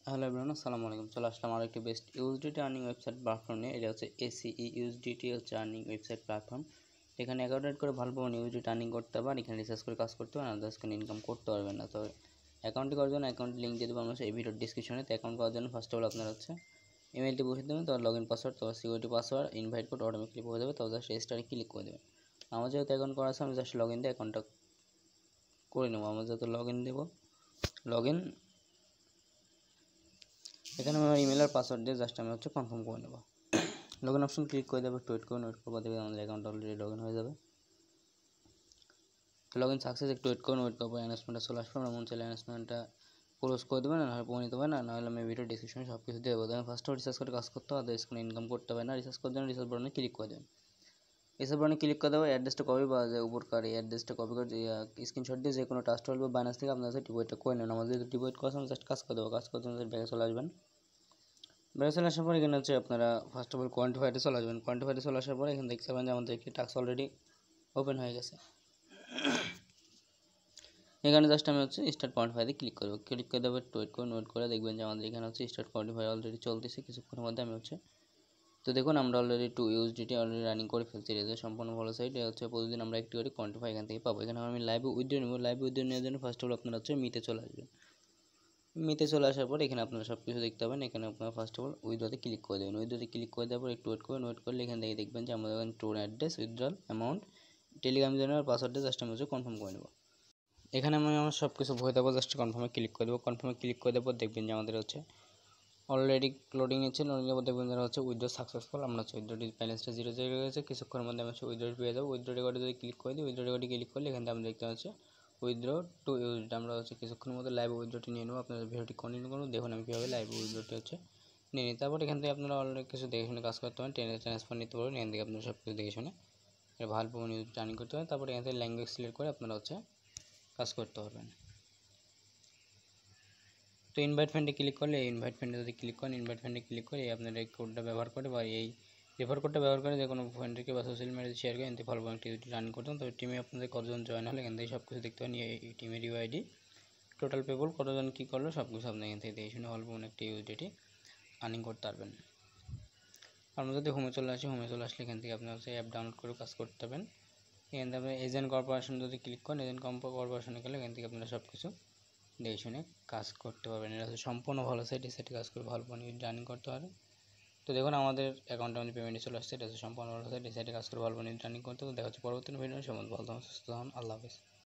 Hello everyone, আসসালামু আলাইকুম। চলে আসলাম আর একটি best USDT earning website platform নিয়ে। এটা হচ্ছে এসিই ইউএসডিটি হচ্ছে আর্নিং ওয়েবসাইট প্ল্যাটফর্ম। এখানে অ্যাকাউন্ট করে ভালো পাবেন ইউএসডিটি আর্নিং করতে পারেন। এখানে রিসার্চ করে কাজ করতে পারেন, আদার্স কোনো ইনকাম করতে পারবেন না। তবে অ্যাকাউন্টটি করার জন্য অ্যাকাউন্ট লিঙ্ক দিয়ে দেবো আমরা এই ভিডিওর ডিসক্রিপশনে। তো অ্যাকাউন্ট করার জন্য ফার্স্ট অফ অল আপনার হচ্ছে ইমেলটি বসে দেবেন, তারপর লগ ইন পাসওয়ার্ড, তারপর security password, invite code automatically পড়ে যাবে। তারপর জাস্ট রেজিস্টারে ক্লিক করে দেবেন। আমার যেহেতু অ্যাকাউন্ট করা আছে আমি জাস্ট লগ ইন দিয়ে অ্যাকাউন্টটা করে নেবো। আমরা যেহেতু লগ ইন দেবো, লগ ইন এখানে আমার ইমেল আর পাসওয়ার্ড দিয়ে জাস্ট আমি হচ্ছে কনফার্ম করে নেব। লগ ইন অপশন ক্লিক করে দেবো, ওয়েট করুন, ওয়েট করবো, দেখবেন আমাদের অ্যাকাউন্ট অলরেডি লগ ইন হয়ে যাবে। লগ ইন সাকসেস, একটু ওয়েট করুন, ওয়েট করবো, অ্যানাউন্সমেন্টটা চলে আসবে। আমরা মন চাইলে অ্যানাউন্সমেন্টটা ক্লোজ করে দেবেন, না হয় পড়ে নিতে হবে না, নাহলে আমি ভিডিও ডিসক্রিপশনে সব কিছু দিয়ে দেবো। দেখেন ফার্স্ট অফ রিসার্চ করে কাজ করতে হবে, আদার্স কোনো ইনকাম করতে হবে না। রিসার্চ করার জন্য রিসার্চ বাটনে ক্লিক করে দেবেন। রিসার্চ বাটনে ক্লিক করে দেবো, অ্যাড্রেসটা কপি পাওয়া যায় উপরকার, এই অ্যাড্রেসটা কপি করে স্ক্রিনশট দিয়ে যে কোনো ট্রাস্ট হল বা বাইন্যান্স থেকে আপনার ডিপোজিটটা করে নেন। আমাদের যদি ডিপোজিট করার সময় জাস্ট কাজ করে দেবো, কাজ করতে ব্যাগে চলে আসবেন। ব্যাগে চলে আসার পর এখানে হচ্ছে আপনারা ফার্স্ট অফ অল কোয়ান্টিফাইডে চলে আসবেন। কোয়ান্টিফাইডে চলে আসার পর এখানে দেখতে পাবেন যে আমাদের একটি টাস্ক অলরেডি ওপেন হয়ে গেছে। এখানে জাস্ট আমি হচ্ছে স্টার্ট কোয়ান্টিফাইতে ক্লিক করবো, ক্লিক করে দেবো, ওয়েট করে নোট করে দেখবেন যে আমাদের এখানে হচ্ছে স্টার্ট কোয়ান্টিফাই অলরেডি চলতেছে। কিছুক্ষণের মধ্যে আমি হচ্ছে তো দেখুন আমরা অলরেডি 2 ইউএসডিটি অলরেডি রানিং করে ফেলছি। রেজাল্ট সম্পূর্ণ ভালো সাইট হচ্ছে, প্রতিদিন আমরা একটি করে কোয়ান্টিফাই এখান থেকে পাবো। এখানে আমি লাইভ উইথড্র নেব। লাইভ উইথড্র নেওয়ার জন্য ফার্স্ট অফ অল আপনারা হচ্ছে মিতে চলে আসবেন। মিতে চলে আসার পর এখানে আপনারা সব কিছু দেখতে পাবেন। এখানে আপনারা ফার্স্ট অফ অল উইথড্রতে ক্লিক করে দেবেন। উইথড্রতে ক্লিক করে দেওয়ার পর একটু ওয়েট করবেন, ওয়েট করলে এখান থেকে দেখবেন যে আমাদের tone address, withdrawal amount, Telegram channel, পাসওয়ার্ডটা জাস্ট আমি হচ্ছে কনফার্ম করে নেব। এখানে আমি আমার সব কিছু ভরে দেবো, জাস্ট কনফার্মে ক্লিক করে দেবো। কনফার্মে ক্লিক করে দেবো, দেখবেন যে আমাদের হচ্ছে অলরেডি লোডিং নিচ্ছে। লোডিং এর দেখবেন যারা হচ্ছে উইথড্র সাকসেসফুল, আমরা হচ্ছে উইথড্র ব্যালেন্সটা 0 হয়ে গেছে। কিছুক্ষণের মধ্যে আমি হচ্ছে উইথড্র পেয়ে যাবো। উইথড্র রেকর্ডে যদি ক্লিক করে দিই, উইথড্র রেকর্ডে ক্লিক করলে এখান থেকে আমরা দেখতে পাচ্ছি উইথড্র টু ইউএসডি। আমরা হচ্ছে কিছুক্ষণের মধ্যে লাইভ উইথড্রটি নিয়ে নেবো। আপনাদের ভিডিওটি কন্টিনিউ করুন, দেখুন আমি কীভাবে লাইভ উইথড্রটি হচ্ছে নিয়ে নিই। তারপর এখান থেকে আপনারা অনেক কিছু দেখে শুনে কাজ করতে পারেন, ট্রান্সফার নিতে পারেন। এখান থেকে আপনারা সব কিছু দেখে শুনে ভালো নিউজ রানিং করতে পারেন। তারপর এখান থেকে ল্যাঙ্গুয়েজ সিলেক্ট করে আপনারা হচ্ছে কাজ করতে পারবেন। তো ইনভাইট ফ্রেন্ডে ক্লিক করলে, এই ইনভাইট ফ্রেন্ডে যদি ক্লিক করেন, ইনভাইট ফ্রেন্ডে ক্লিক করে আপনার এই কোডটা ব্যবহার করে বা এই রেফার কোডটা ব্যবহার করে যে কোনো ফ্রেন্ডকে বা সোশ্যাল মিডিয়াতে শেয়ার করে এতে ভালো অ্যাক্টিভিটি রান করতাম। তো টিমে আপনাদের কতজন জয়েন হলে এখান থেকে সব কিছু দেখতে পান। এই টিমের ইউআইডি, টোটাল পেবল, কতজন কী করলো সব কিছু আপনি এখান থেকে দেখে শুনে অল্প একটা ইউডিটি আর্নিং করতে পারবেন। আমরা যদি হোমে চলে আসি, হোমে চলে আসলে এখান থেকে আপনি হচ্ছে অ্যাপ ডাউনলোড করে কাজ করতে পারবেন। এখান থেকে আপনি এজেন্ট কর্পোরেশন যদি ক্লিক করেন, এজেন্ট কর্পোরেশনে গেলে এখান থেকে আপনারা সব কিছু দেখে শুনে কাজ করতে পারবেন। এটা হচ্ছে সম্পূর্ণ ভালো সাইট, এই সাইটে কাজ করে ভালো রানিং করতে পারেন। তো দেখুন আমাদের অ্যাকাউন্টে আমাদের পেমেন্টে চলে আসছে। এটা হচ্ছে সম্পূর্ণ ভালো সাইট, এই সাইটে কাজ করে ভালো রানিং করতে। দেখা হচ্ছে পরবর্তী ভিডিও। সে ভালো থাকুন, সুস্থ থাকুন, আল্লাহ হাফেজ।